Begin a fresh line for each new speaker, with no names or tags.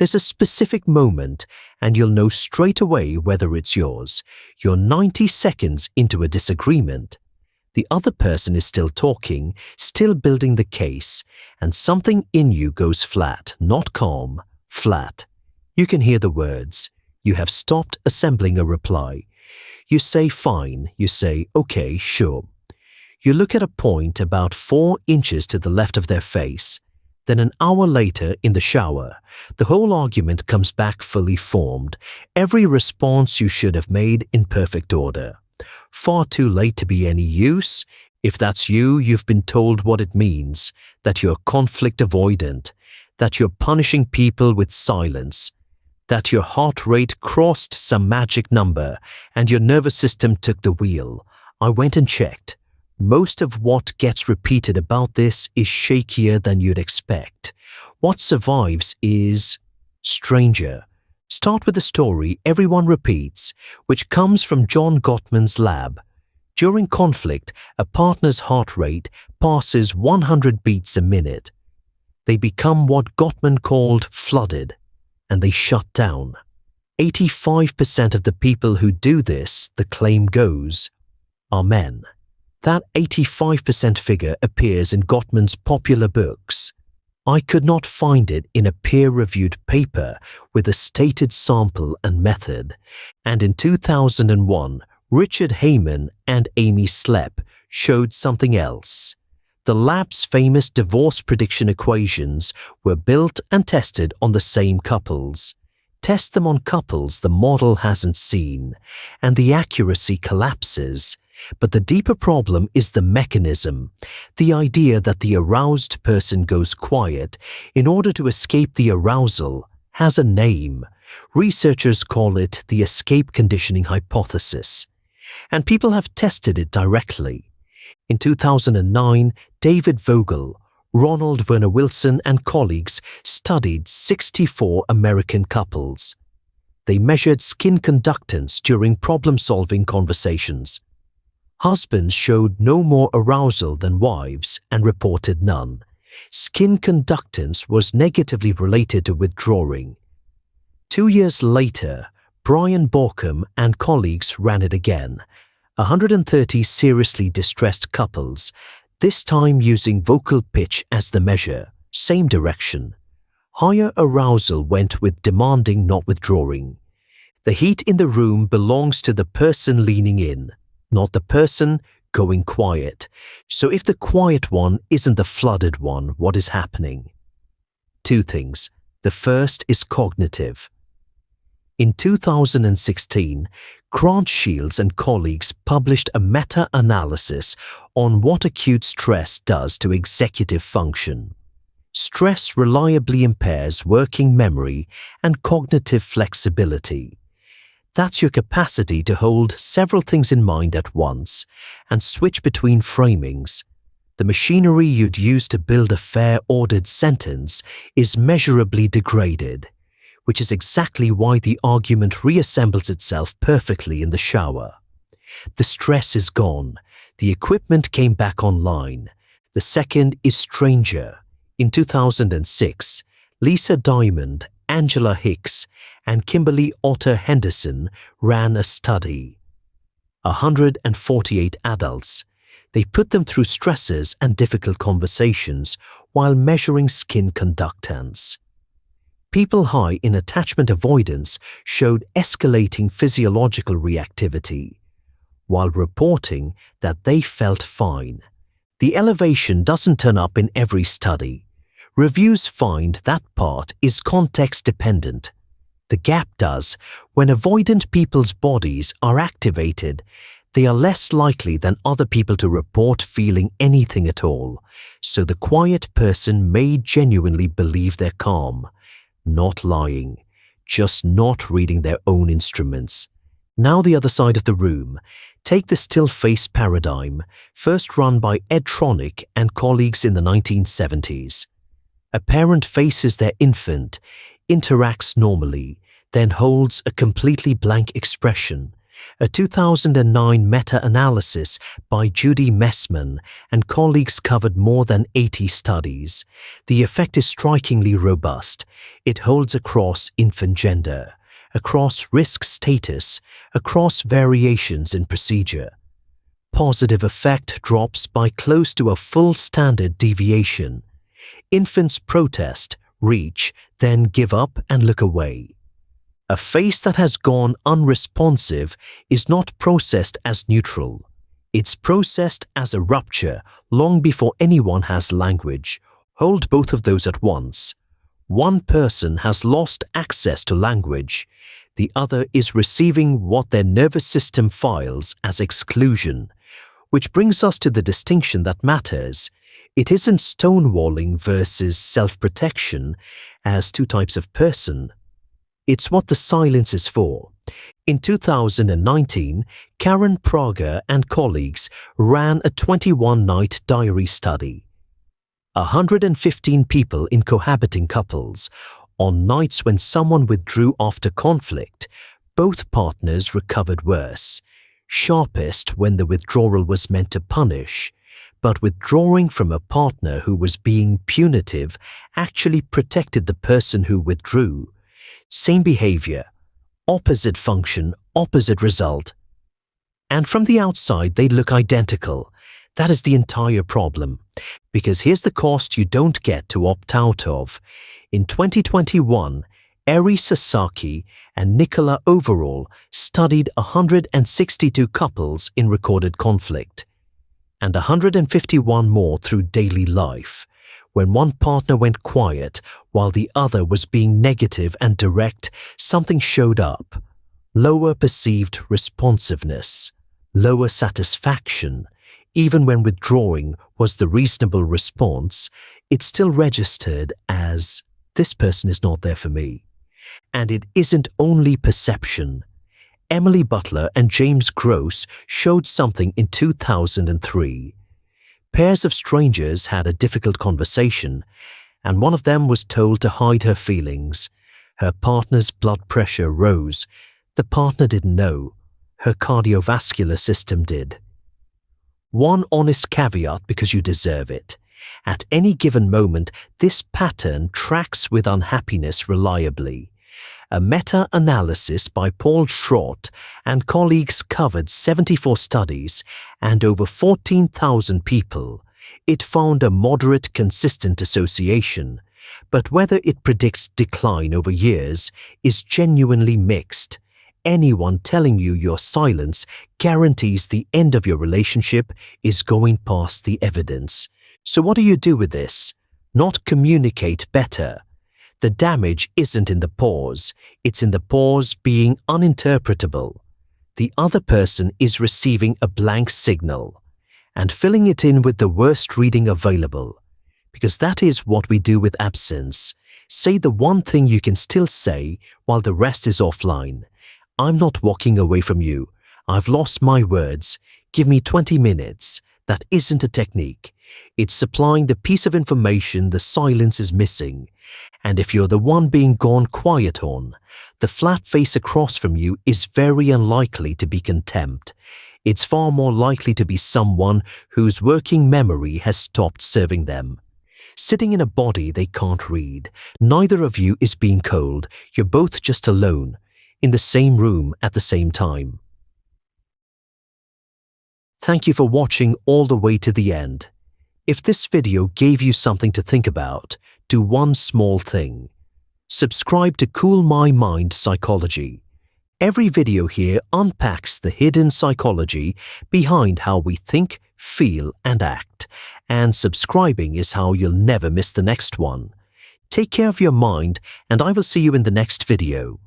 There's a specific moment and you'll know straight away whether it's yours. You're 90 seconds into a disagreement. The other person is still talking, still building the case, and something in you goes flat, not calm, flat. You can hear the words. You have stopped assembling a reply. You say fine, you say okay, sure. You look at a point about 4 inches to the left of their face. Then an hour later in the shower, the whole argument comes back fully formed, every response you should have made in perfect order. Far too late to be any use. If that's you, you've been told what it means, that you're conflict avoidant, that you're punishing people with silence, that your heart rate crossed some magic number and your nervous system took the wheel. I went and checked. Most of what gets repeated about this is shakier than you'd expect. What survives is stranger. Start with a story everyone repeats, which comes from John Gottman's lab. During conflict, a partner's heart rate passes 100 beats a minute. They become what Gottman called flooded, and they shut down. 85% of the people who do this, the claim goes, are men. That 85% figure appears in Gottman's popular books. I could not find it in a peer-reviewed paper with a stated sample and method, and in 2001, Richard Heyman and Amy Slepp showed something else. The lab's famous divorce prediction equations were built and tested on the same couples. Test them on couples the model hasn't seen, and the accuracy collapses. But the deeper problem is the mechanism, the idea that the aroused person goes quiet in order to escape the arousal has a name. Researchers call it the escape conditioning hypothesis. And people have tested it directly. In 2009, David Vogel, Ronald Werner Wilson and colleagues studied 64 American couples. They measured skin conductance during problem-solving conversations. Husbands showed no more arousal than wives and reported none. Skin conductance was negatively related to withdrawing. 2 years later, Brian Borkham and colleagues ran it again. 130 seriously distressed couples, this time using vocal pitch as the measure, same direction. Higher arousal went with demanding, not withdrawing. The heat in the room belongs to the person leaning in, not the person going quiet. So if the quiet one isn't the flooded one, what is happening? 2 things. The first is cognitive. In 2016, Grant Shields and colleagues published a meta-analysis on what acute stress does to executive function. Stress reliably impairs working memory and cognitive flexibility. That's your capacity to hold several things in mind at once and switch between framings. The machinery you'd use to build a fair, ordered sentence is measurably degraded, which is exactly why the argument reassembles itself perfectly in the shower. The stress is gone. The equipment came back online. The second is stranger. In 2006, Lisa Diamond, Angela Hicks, and Kimberly Otter Henderson ran a study. 148 adults. They put them through stresses and difficult conversations while measuring skin conductance. People high in attachment avoidance showed escalating physiological reactivity, while reporting that they felt fine. The elevation doesn't turn up in every study. Reviews find that part is context-dependent. The gap does. When avoidant people's bodies are activated, they are less likely than other people to report feeling anything at all, so the quiet person may genuinely believe they're calm, not lying, just not reading their own instruments. Now the other side of the room. Take the still face paradigm, first run by Ed Tronick and colleagues in the 1970s. A parent faces their infant, interacts normally, then holds a completely blank expression. A 2009 meta-analysis by Judy Messman and colleagues covered more than 80 studies. The effect is strikingly robust. It holds across infant gender, across risk status, across variations in procedure. Positive effect drops by close to a full standard deviation. Infants protest, reach, then give up and look away. A face that has gone unresponsive is not processed as neutral. It's processed as a rupture long before anyone has language. Hold both of those at once. One person has lost access to language. The other is receiving what their nervous system files as exclusion, which brings us to the distinction that matters. It isn't stonewalling versus self-protection as two types of person. It's what the silence is for. In 2019, Karen Prager and colleagues ran a 21-night diary study. 115 people in cohabiting couples. On nights when someone withdrew after conflict, both partners recovered worse. Sharpest when the withdrawal was meant to punish, but withdrawing from a partner who was being punitive actually protected the person who withdrew. Same behavior, opposite function, opposite result. And from the outside, they look identical. That is the entire problem. Because here's the cost you don't get to opt out of. In 2021, Eri Sasaki and Nicola Overall studied 162 couples in recorded conflict, and 151 more through daily life. When one partner went quiet while the other was being negative and direct, something showed up. Lower perceived responsiveness, lower satisfaction. Even when withdrawing was the reasonable response, it still registered as, this person is not there for me. And it isn't only perception. Emily Butler and James Gross showed something in 2003. Pairs of strangers had a difficult conversation, and one of them was told to hide her feelings. Her partner's blood pressure rose. The partner didn't know. Her cardiovascular system did. One honest caveat because you deserve it. At any given moment, this pattern tracks with unhappiness reliably. A meta-analysis by Paul Schrott and colleagues covered 74 studies and over 14,000 people. It found a moderate, consistent association, but whether it predicts decline over years is genuinely mixed. Anyone telling you your silence guarantees the end of your relationship is going past the evidence. So what do you do with this? Not communicate better. The damage isn't in the pause, it's in the pause being uninterpretable. The other person is receiving a blank signal and filling it in with the worst reading available. Because that is what we do with absence. Say the one thing you can still say while the rest is offline. I'm not walking away from you. I've lost my words. Give me 20 minutes. That isn't a technique. It's supplying the piece of information the silence is missing. And if you're the one being gone quiet on, the flat face across from you is very unlikely to be contempt. It's far more likely to be someone whose working memory has stopped serving them. Sitting in a body they can't read. Neither of you is being cold. You're both just alone, in the same room at the same time. Thank you for watching all the way to the end. If this video gave you something to think about, do one small thing. Subscribe to Cool My Mind Psychology. Every video here unpacks the hidden psychology behind how we think, feel, and act. And subscribing is how you'll never miss the next one. Take care of your mind, and I will see you in the next video.